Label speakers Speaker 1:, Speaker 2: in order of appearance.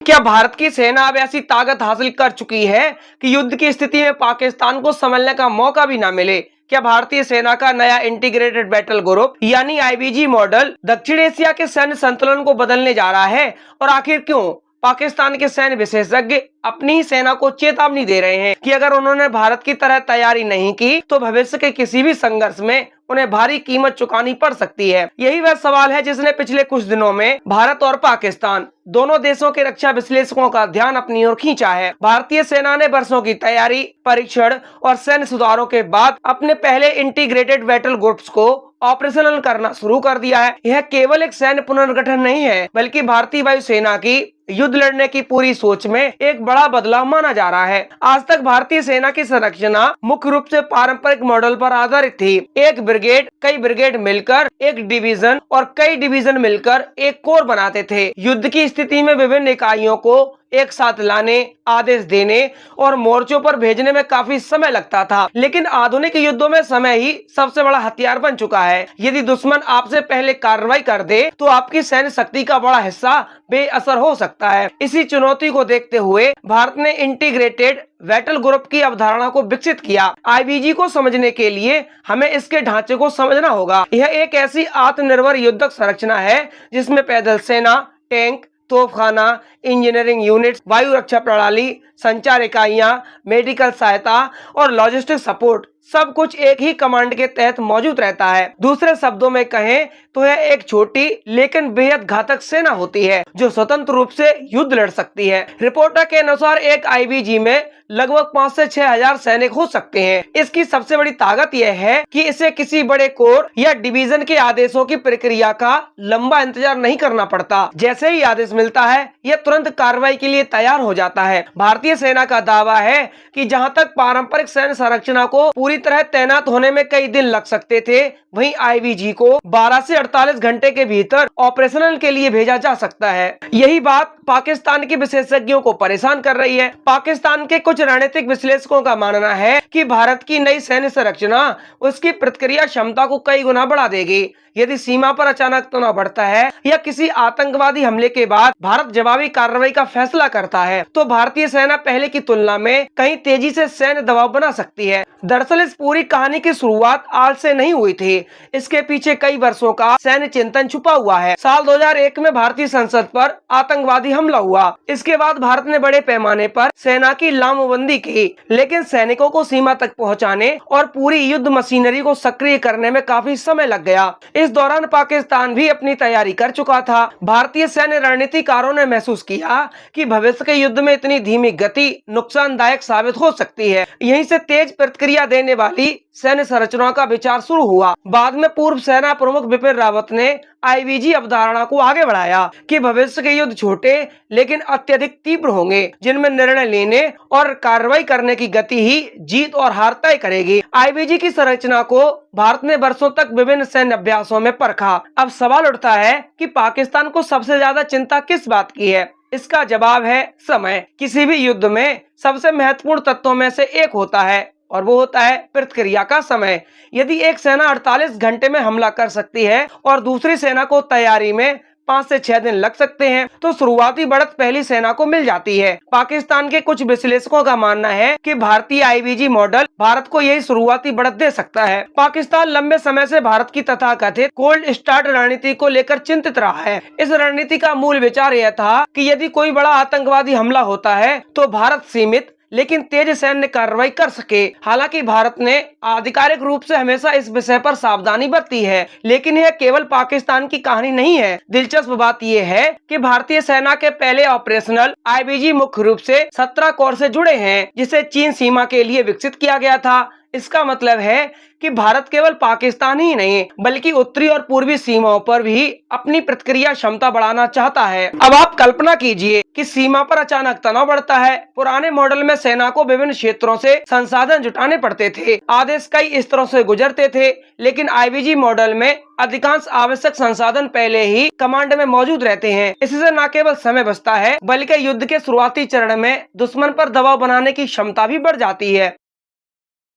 Speaker 1: क्या भारत की सेना अब ऐसी ताकत हासिल कर चुकी है कि युद्ध की स्थिति में पाकिस्तान को संभलने का मौका भी ना मिले? क्या भारतीय सेना का नया इंटीग्रेटेड बैटल ग्रुप यानी आईबीजी मॉडल दक्षिण एशिया के सैन्य संतुलन को बदलने जा रहा है? और आखिर क्यों पाकिस्तान के सैन्य विशेषज्ञ अपनी ही सेना को चेतावनी दे रहे हैं कि अगर उन्होंने भारत की तरह तैयारी नहीं की तो भविष्य के किसी भी संघर्ष में उन्हें भारी कीमत चुकानी पड़ सकती है। यही वह सवाल है जिसने पिछले कुछ दिनों में भारत और पाकिस्तान दोनों देशों के रक्षा विश्लेषकों का ध्यान अपनी ओर खींचा है। भारतीय सेना ने वर्षों की तैयारी, परीक्षण और सैन्य सुधारों के बाद अपने पहले इंटीग्रेटेड बैटल ग्रुप्स को ऑपरेशनल करना शुरू कर दिया है। यह केवल एक सैन्य पुनर्गठन नहीं है बल्कि भारतीय वायुसेना की युद्ध लड़ने की पूरी सोच में एक बड़ा बदलाव माना जा रहा है। आज तक भारतीय सेना की संरचना मुख्य रूप से पारंपरिक मॉडल पर आधारित थी। एक ब्रिगेड, कई ब्रिगेड मिलकर एक डिवीजन और कई डिवीजन मिलकर एक कोर बनाते थे। युद्ध की स्थिति में विभिन्न इकाइयों को एक साथ लाने, आदेश देने और मोर्चों पर भेजने में काफी समय लगता था, लेकिन आधुनिक युद्धों में समय ही सबसे बड़ा हथियार बन चुका है। यदि दुश्मन आपसे पहले कार्रवाई कर दे तो आपकी सैन्य शक्ति का बड़ा हिस्सा बेअसर हो सकता है। इसी चुनौती को देखते हुए भारत ने इंटीग्रेटेड बैटल ग्रुप की अवधारणा को विकसित किया। आईबीजी को समझने के लिए हमें इसके ढांचे को समझना होगा। यह एक ऐसी आत्मनिर्भर युद्धक संरचना है जिसमें पैदल सेना, टैंक, तोपखाना, इंजीनियरिंग यूनिट्स, वायु रक्षा प्रणाली, संचार इकाइयां, मेडिकल सहायता और लॉजिस्टिक सपोर्ट सब कुछ एक ही कमांड के तहत मौजूद रहता है। दूसरे शब्दों में कहें तो यह एक छोटी लेकिन बेहद घातक सेना होती है जो स्वतंत्र रूप से युद्ध लड़ सकती है। रिपोर्टर के अनुसार एक आईबीजी में लगभग 5 से 6 हजार सैनिक हो सकते हैं। इसकी सबसे बड़ी ताकत यह है कि इसे किसी बड़े कोर या डिवीजन के आदेशों की प्रक्रिया का लंबा इंतजार नहीं करना पड़ता। जैसे ही आदेश मिलता है यह तुरंत कार्रवाई के लिए तैयार हो जाता है। भारतीय सेना का दावा है कि जहां तक पारंपरिक सैन्य संरचना को पूरी तरह तैनात होने में कई दिन लग सकते थे, वहीं आईबीजी को 12 से 48 घंटे के भीतर ऑपरेशनल के लिए भेजा जा सकता है। यही बात पाकिस्तान के विशेषज्ञों को परेशान कर रही है। पाकिस्तान के कुछ रणनीतिक विश्लेषकों का मानना है कि भारत की नई सैन्य संरचना उसकी प्रतिक्रिया क्षमता को कई गुना बढ़ा देगी। यदि सीमा पर अचानक तनाव बढ़ता है या किसी आतंकवादी हमले के बाद भारत जवाबी कार्रवाई का फैसला करता है तो भारतीय सेना पहले की तुलना में कहीं तेजी से सैन्य दबाव बना सकती है। दरअसल इस पूरी कहानी की शुरुआत आज से नहीं हुई थी। इसके पीछे कई वर्षों का सैन्य चिंतन छुपा हुआ है। साल 2001 में भारतीय संसद पर आतंकवादी हमला हुआ। इसके बाद भारत ने बड़े पैमाने पर सेना की लामबंदी की, लेकिन सैनिकों को सीमा तक पहुंचाने और पूरी युद्ध मशीनरी को सक्रिय करने में काफी समय लग गया। इस दौरान पाकिस्तान भी अपनी तैयारी कर चुका था। भारतीय सैन्य रणनीतिकारों ने महसूस किया कि भविष्य के युद्ध में इतनी धीमी गति नुकसानदायक साबित हो सकती है। यहीं से तेज प्रतिक्रिया देने वाली सैन्य संरचनाओं का विचार शुरू हुआ। बाद में पूर्व सेना प्रमुख बिपिन रावत ने आईबीजी अवधारणा को आगे बढ़ाया कि भविष्य के युद्ध छोटे लेकिन अत्यधिक तीव्र होंगे, जिनमें निर्णय लेने और कार्रवाई करने की गति ही जीत और हार तय करेगी। आईबीजी की संरचना को भारत ने वर्षों तक विभिन्न सैन्य अभ्यासों में परखा। अब सवाल उठता है कि पाकिस्तान को सबसे ज्यादा चिंता किस बात की है? इसका जवाब है समय। किसी भी युद्ध में सबसे महत्वपूर्ण तत्वों में से एक होता है और वो होता है प्रतिक्रिया का समय। यदि एक सेना 48 घंटे में हमला कर सकती है और दूसरी सेना को तैयारी में 5 से 6 दिन लग सकते हैं तो शुरुआती बढ़त पहली सेना को मिल जाती है। पाकिस्तान के कुछ विश्लेषकों का मानना है कि भारतीय आईबीजी मॉडल भारत को यही शुरुआती बढ़त दे सकता है। पाकिस्तान लंबे समय से भारत की तथाकथित कोल्ड स्टार्ट रणनीति को लेकर चिंतित रहा है। इस रणनीति का मूल विचार यह था कि यदि कोई बड़ा आतंकवादी हमला होता है तो भारत सीमित लेकिन तेज सैन्य कार्रवाई कर सके। हालांकि भारत ने आधिकारिक रूप से हमेशा इस विषय पर सावधानी बरती है, लेकिन यह केवल पाकिस्तान की कहानी नहीं है। दिलचस्प बात यह है कि भारतीय सेना के पहले ऑपरेशनल आईबीजी मुख्य रूप से 17 कोर से जुड़े हैं, जिसे चीन सीमा के लिए विकसित किया गया था। इसका मतलब है कि भारत केवल पाकिस्तान ही नहीं बल्कि उत्तरी और पूर्वी सीमाओं पर भी अपनी प्रतिक्रिया क्षमता बढ़ाना चाहता है। अब आप कल्पना कीजिए कि सीमा पर अचानक तनाव बढ़ता है। पुराने मॉडल में सेना को विभिन्न क्षेत्रों से संसाधन जुटाने पड़ते थे, आदेश कई स्तरों से गुजरते थे, लेकिन आईबीजी मॉडल में अधिकांश आवश्यक संसाधन पहले ही कमांड में मौजूद रहते हैं। इससे न केवल समय बचता है बल्कि युद्ध के शुरुआती चरण में दुश्मन पर दबाव बनाने की क्षमता भी बढ़ जाती है।